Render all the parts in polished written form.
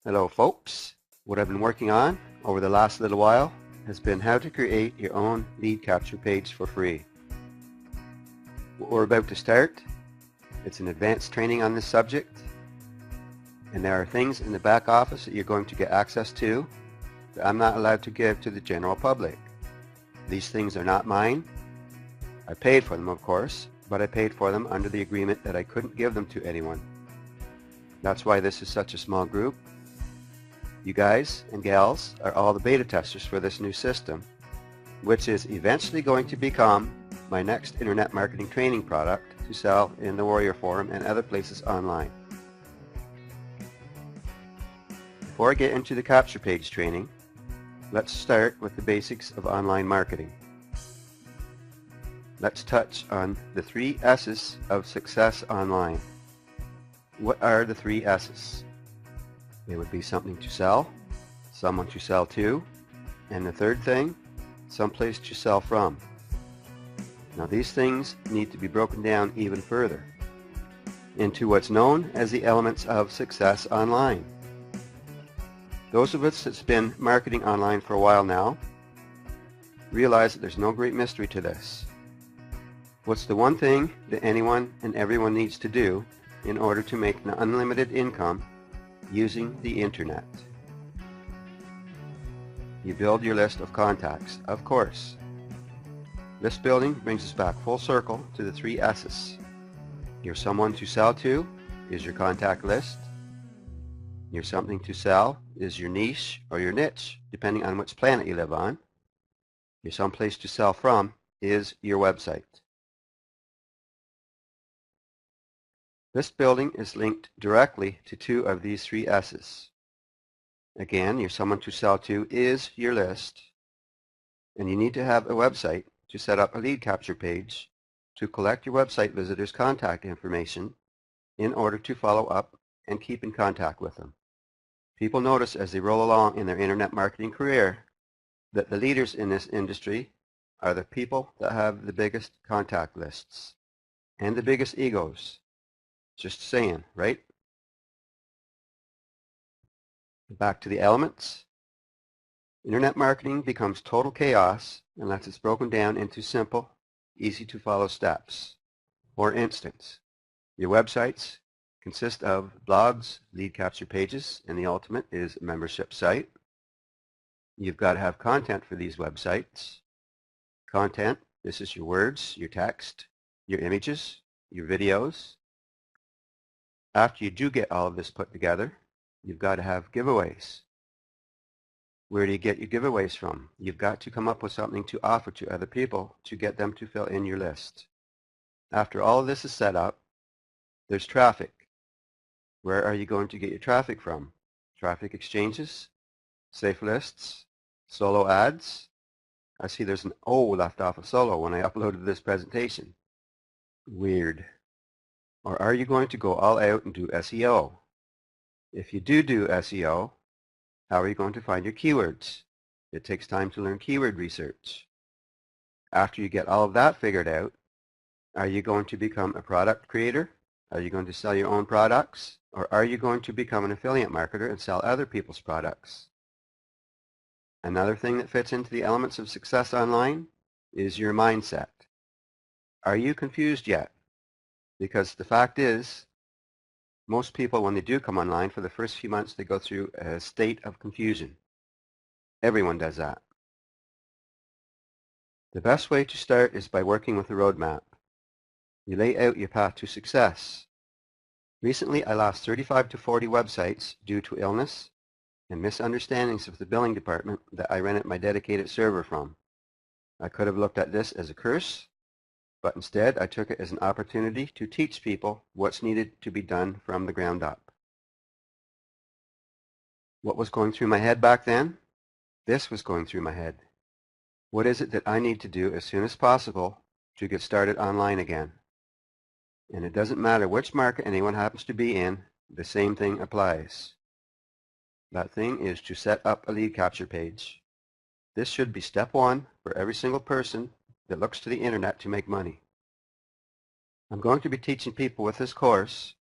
Hello folks. What I've been working on over the last little while has been how to create your own lead capture page for free. What we're about to start, it's an advanced training on this subject, and there are things in the back office that you're going to get access to that I'm not allowed to give to the general public. These things are not mine. I paid for them, of course, but I paid for them under the agreement that I couldn't give them to anyone. That's why this is such a small group. You guys and gals are all the beta testers for this new system, which is eventually going to become my next internet marketing training product to sell in the Warrior Forum and other places online. Before I get into the capture page training, let's start with the basics of online marketing. Let's touch on the 3 S's of success online. What are the 3 S's? It would be something to sell, someone to sell to, and the third thing, someplace to sell from. Now these things need to be broken down even further into what's known as the elements of success online. Those of us that's been marketing online for a while now realize that there's no great mystery to this. What's the one thing that anyone and everyone needs to do in order to make an unlimited income using the internet? You build your list of contacts, of course. List building brings us back full circle to the 3 S's. Your someone to sell to is your contact list. Your something to sell is your niche or your niche, depending on which planet you live on. Your someplace to sell from is your website. List building is linked directly to 2 of these 3 S's. Again, your someone to sell to is your list, and you need to have a website to set up a lead capture page to collect your website visitors' contact information in order to follow up and keep in contact with them. People notice as they roll along in their internet marketing career that the leaders in this industry are the people that have the biggest contact lists and the biggest egos. Just saying, right? Back to the elements. Internet marketing becomes total chaos unless it's broken down into simple, easy to follow steps. For instance, your websites consist of blogs, lead capture pages, and the ultimate is a membership site. You've got to have content for these websites. Content, this is your words, your text, your images, your videos. After you do get all of this put together, you've got to have giveaways. Where do you get your giveaways from? You've got to come up with something to offer to other people to get them to fill in your list. After all of this is set up, there's traffic. Where are you going to get your traffic from? Traffic exchanges, safe lists, solo ads. I see there's an O left off of solo when I uploaded this presentation. Weird. Or are you going to go all out and do SEO? If you do SEO, how are you going to find your keywords? It takes time to learn keyword research. After you get all of that figured out, are you going to become a product creator? Are you going to sell your own products? Or are you going to become an affiliate marketer and sell other people's products? Another thing that fits into the elements of success online is your mindset. Are you confused yet? Because the fact is, most people, when they do come online, for the first few months, they go through a state of confusion. Everyone does that. The best way to start is by working with a roadmap. You lay out your path to success. Recently, I lost 35 to 40 websites due to illness and misunderstandings of the billing department that I rented my dedicated server from. I could have looked at this as a curse, but instead I took it as an opportunity to teach people what's needed to be done from the ground up. What was going through my head back then? This was going through my head. What is it that I need to do as soon as possible to get started online again? And it doesn't matter which market anyone happens to be in, the same thing applies. That thing is to set up a lead capture page. This should be step 1 for every single person that looks to the internet to make money. I'm going to be teaching people with this course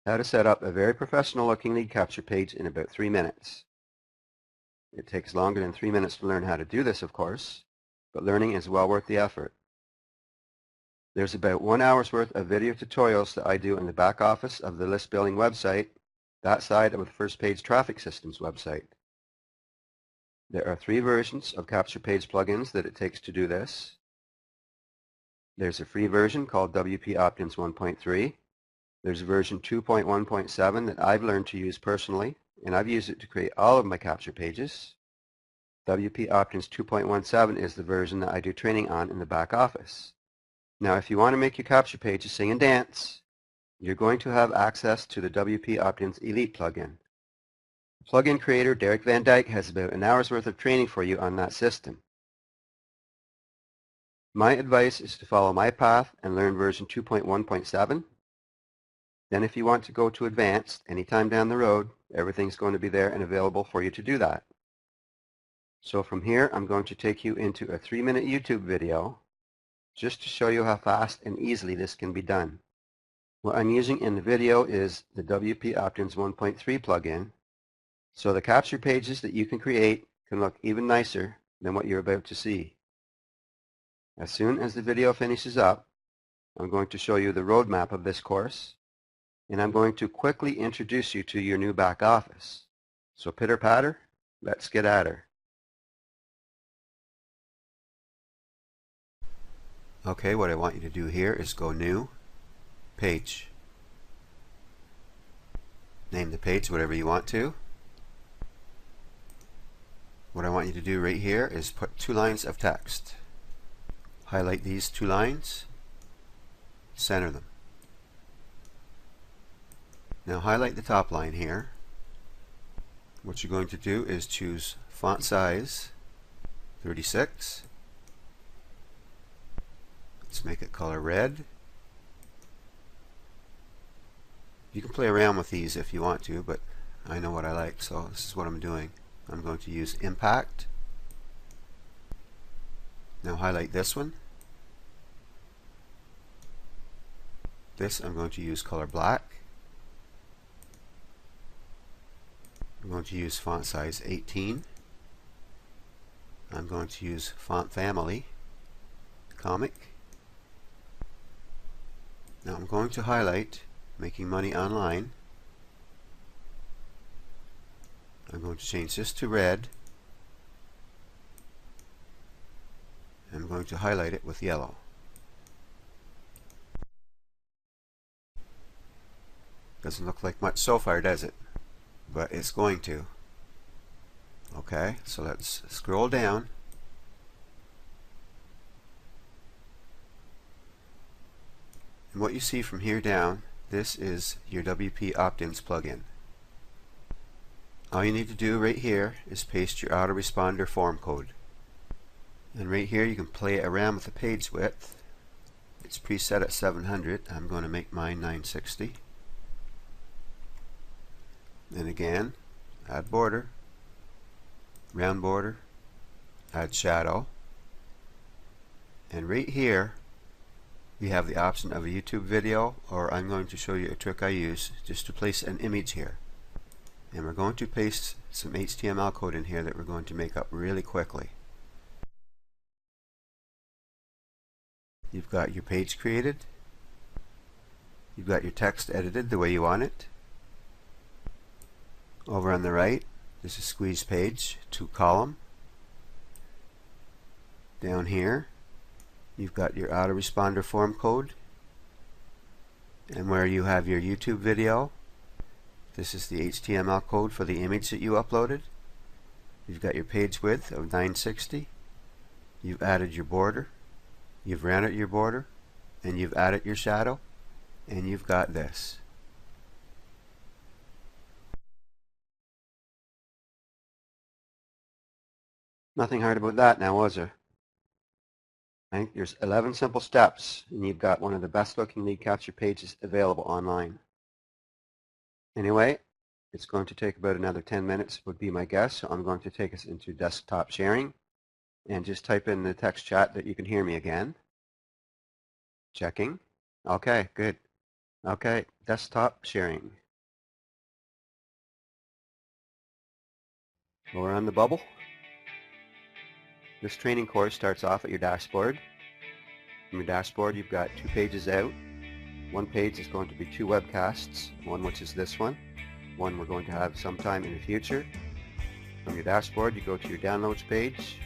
How to set up a very professional looking lead capture page in about 3 minutes. It takes longer than 3 minutes to learn how to do this, of course, but learning is well worth the effort. There's about 1 hour's worth of video tutorials that I do in the back office of the list building website, that side of the first page traffic systems website. There are 3 versions of capture page plugins that it takes to do this. There's a free version called WP Opt-ins 1.3. There's version 2.1.7 that I've learned to use personally, and I've used it to create all of my capture pages. WP Opt-ins 2.17 is the version that I do training on in the back office. Now, if you want to make your capture pages sing and dance, you're going to have access to the WP Opt-ins Elite plugin. The plugin creator, Derek Van Dyke, has about an hour's worth of training for you on that system. My advice is to follow my path and learn version 2.1.7. Then if you want to go to advanced anytime down the road, everything's going to be there and available for you to do that. So from here, I'm going to take you into a 3-minute YouTube video just to show you how fast and easily this can be done. What I'm using in the video is the WP Opt-ins 1.3 plugin, so the capture pages that you can create can look even nicer than what you're about to see. As soon as the video finishes up, I'm going to show you the roadmap of this course, and I'm going to quickly introduce you to your new back office. So pitter patter, let's get at her. Okay, what I want you to do here is go New, Page. Name the page whatever you want to. What I want you to do right here is put 2 lines of text. Highlight these 2 lines, center them. Now highlight the top line here. What you're going to do is choose font size 36. Let's make it color red. You can play around with these if you want to, but I know what I like, so this is what I'm doing. I'm going to use impact. Now highlight this one. This I'm going to use color black. I'm going to use font size 18. I'm going to use font family, comic. Now I'm going to highlight Making Money Online. I'm going to change this to red. I'm going to highlight it with yellow. Doesn't look like much so far, does it? But it's going to. Okay, so let's scroll down. And what you see from here down, this is your WP Opt-ins plugin. All you need to do right here is paste your autoresponder form code. And right here you can play around with the page width. It's preset at 700. I'm going to make mine 960. And again, add border, round border, add shadow. And right here we have the option of a YouTube video, or I'm going to show you a trick I use just to place an image here. And we're going to paste some HTML code in here that we're going to make up really quickly. You've got your page created. You've got your text edited the way you want it. Over on the right, this is squeeze page to column. Down here, you've got your autoresponder form code. And where you have your YouTube video, this is the HTML code for the image that you uploaded. You've got your page width of 960. You've added your border. You've rounded your border. And you've added your shadow. And you've got this. Nothing hard about that now, was there? I think there's 11 simple steps, and you've got one of the best looking lead capture pages available online. Anyway, it's going to take about another 10 minutes would be my guess, so I'm going to take us into desktop sharing and just type in the text chat that you can hear me again. Checking. Okay, good. Okay, desktop sharing. We're on the bubble. This training course starts off at your dashboard. From your dashboard, you've got 2 pages out. One page is going to be 2 webcasts, one which is this one we're going to have sometime in the future. From your dashboard, you go to your downloads page.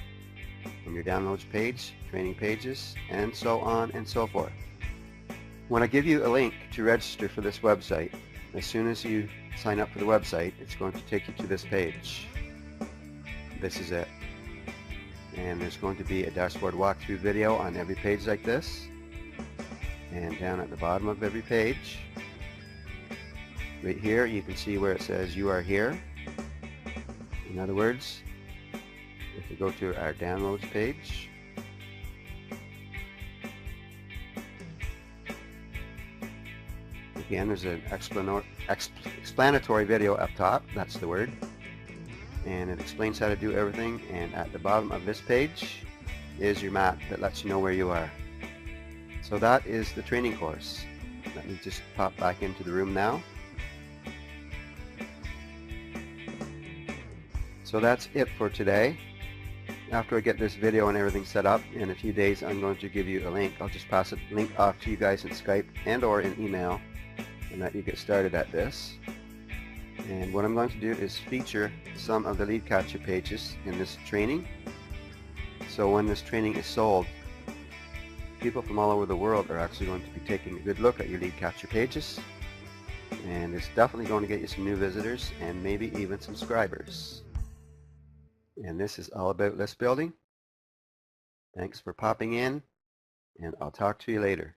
From your downloads page, training pages, and so on and so forth. When I give you a link to register for this website, as soon as you sign up for the website, it's going to take you to this page. This is it. And there's going to be a dashboard walkthrough video on every page like this. And down at the bottom of every page, right here, you can see where it says you are here. In other words, if we go to our downloads page, again, there's an explanatory video up top, that's the word, and it explains how to do everything, and at the bottom of this page is your map that lets you know where you are. So that is the training course. Let me just pop back into the room now. So that's it for today. After I get this video and everything set up, in a few days I'm going to give you a link. I'll just pass a link off to you guys in Skype and or in email and let you get started at this. And what I'm going to do is feature some of the lead capture pages in this training. So when this training is sold, people from all over the world are actually going to be taking a good look at your lead capture pages. And it's definitely going to get you some new visitors and maybe even subscribers. And this is all about list building. Thanks for popping in, and I'll talk to you later.